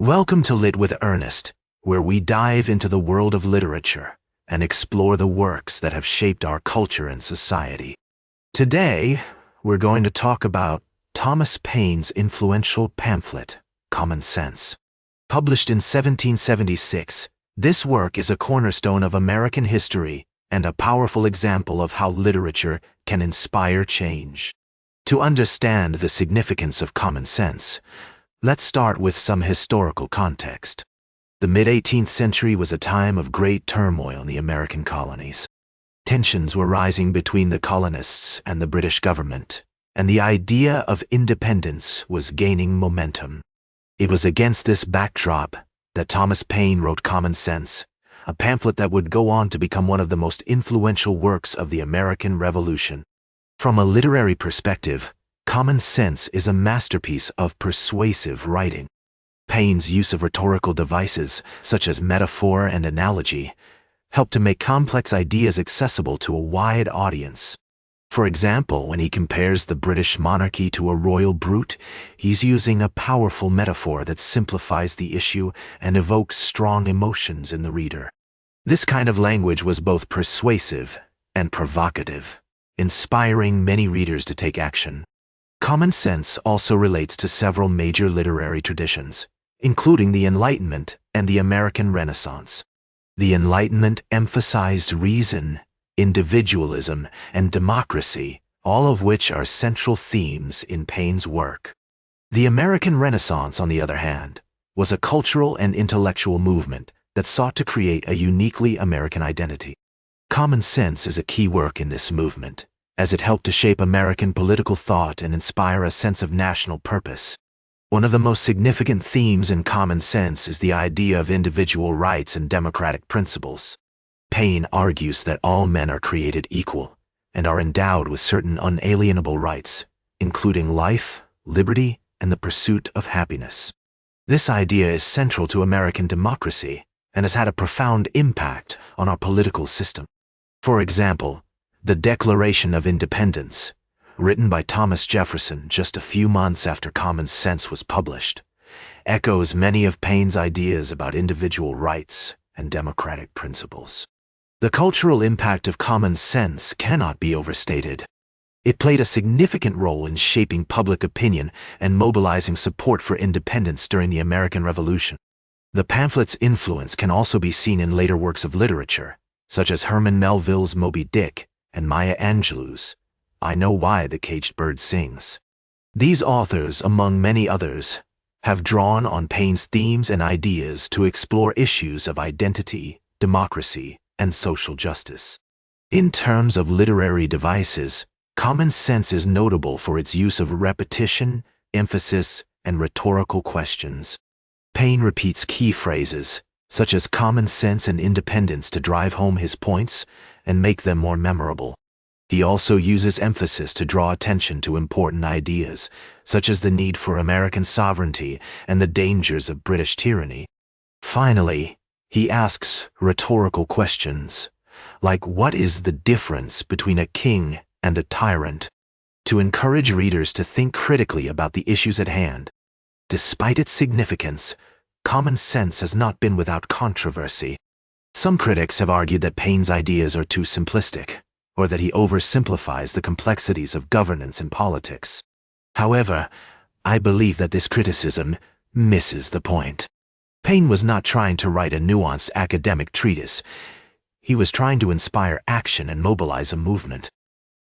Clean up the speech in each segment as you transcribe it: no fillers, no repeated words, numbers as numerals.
Welcome to Lit with Ernest, where we dive into the world of literature and explore the works that have shaped our culture and society. Today, we're going to talk about Thomas Paine's influential pamphlet, Common Sense. Published in 1776, this work is a cornerstone of American history and a powerful example of how literature can inspire change. To understand the significance of common sense, let's start with some historical context. The mid-18th century was a time of great turmoil in the American colonies. Tensions were rising between the colonists and the British government, and the idea of independence was gaining momentum. It was against this backdrop that Thomas Paine wrote Common Sense, a pamphlet that would go on to become one of the most influential works of the American Revolution. From a literary perspective, Common Sense is a masterpiece of persuasive writing. Paine's use of rhetorical devices, such as metaphor and analogy, helped to make complex ideas accessible to a wide audience. For example, when he compares the British monarchy to a royal brute, he's using a powerful metaphor that simplifies the issue and evokes strong emotions in the reader. This kind of language was both persuasive and provocative, inspiring many readers to take action. Common Sense also relates to several major literary traditions, including the Enlightenment and the American Renaissance. The Enlightenment emphasized reason, individualism, and democracy, all of which are central themes in Paine's work. The American Renaissance, on the other hand, was a cultural and intellectual movement that sought to create a uniquely American identity. Common Sense is a key work in this movement, as it helped to shape American political thought and inspire a sense of national purpose. One of the most significant themes in Common Sense is the idea of individual rights and democratic principles. Paine argues that all men are created equal and are endowed with certain unalienable rights, including life, liberty, and the pursuit of happiness. This idea is central to American democracy and has had a profound impact on our political system. For example, the Declaration of Independence, written by Thomas Jefferson just a few months after Common Sense was published, echoes many of Paine's ideas about individual rights and democratic principles. The cultural impact of Common Sense cannot be overstated. It played a significant role in shaping public opinion and mobilizing support for independence during the American Revolution. The pamphlet's influence can also be seen in later works of literature, such as Herman Melville's Moby Dick and Maya Angelou's I Know Why the Caged Bird Sings. These authors, among many others, have drawn on Paine's themes and ideas to explore issues of identity, democracy, and social justice. In terms of literary devices, Common Sense is notable for its use of repetition, emphasis, and rhetorical questions. Paine repeats key phrases, such as common sense and independence, to drive home his points and make them more memorable. He also uses emphasis to draw attention to important ideas, such as the need for American sovereignty and the dangers of British tyranny. Finally, he asks rhetorical questions, like what is the difference between a king and a tyrant, to encourage readers to think critically about the issues at hand. Despite its significance, Common Sense has not been without controversy. Some critics have argued that Paine's ideas are too simplistic, or that he oversimplifies the complexities of governance and politics. However, I believe that this criticism misses the point. Paine was not trying to write a nuanced academic treatise. He was trying to inspire action and mobilize a movement.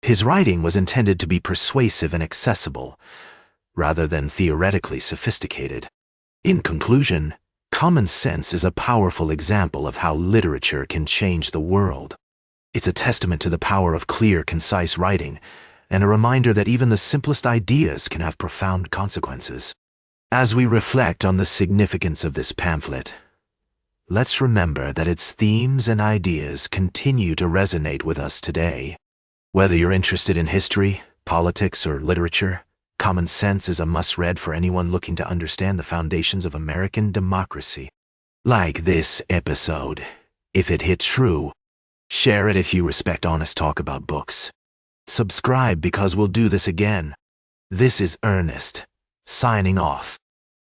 His writing was intended to be persuasive and accessible, rather than theoretically sophisticated. In conclusion, Common Sense is a powerful example of how literature can change the world. It's a testament to the power of clear, concise writing, and a reminder that even the simplest ideas can have profound consequences. As we reflect on the significance of this pamphlet, let's remember that its themes and ideas continue to resonate with us today. Whether you're interested in history, politics, or literature, Common Sense is a must-read for anyone looking to understand the foundations of American democracy. Like this episode, if it hit true. Share it if you respect honest talk about books. Subscribe because we'll do this again. This is Ernest, signing off.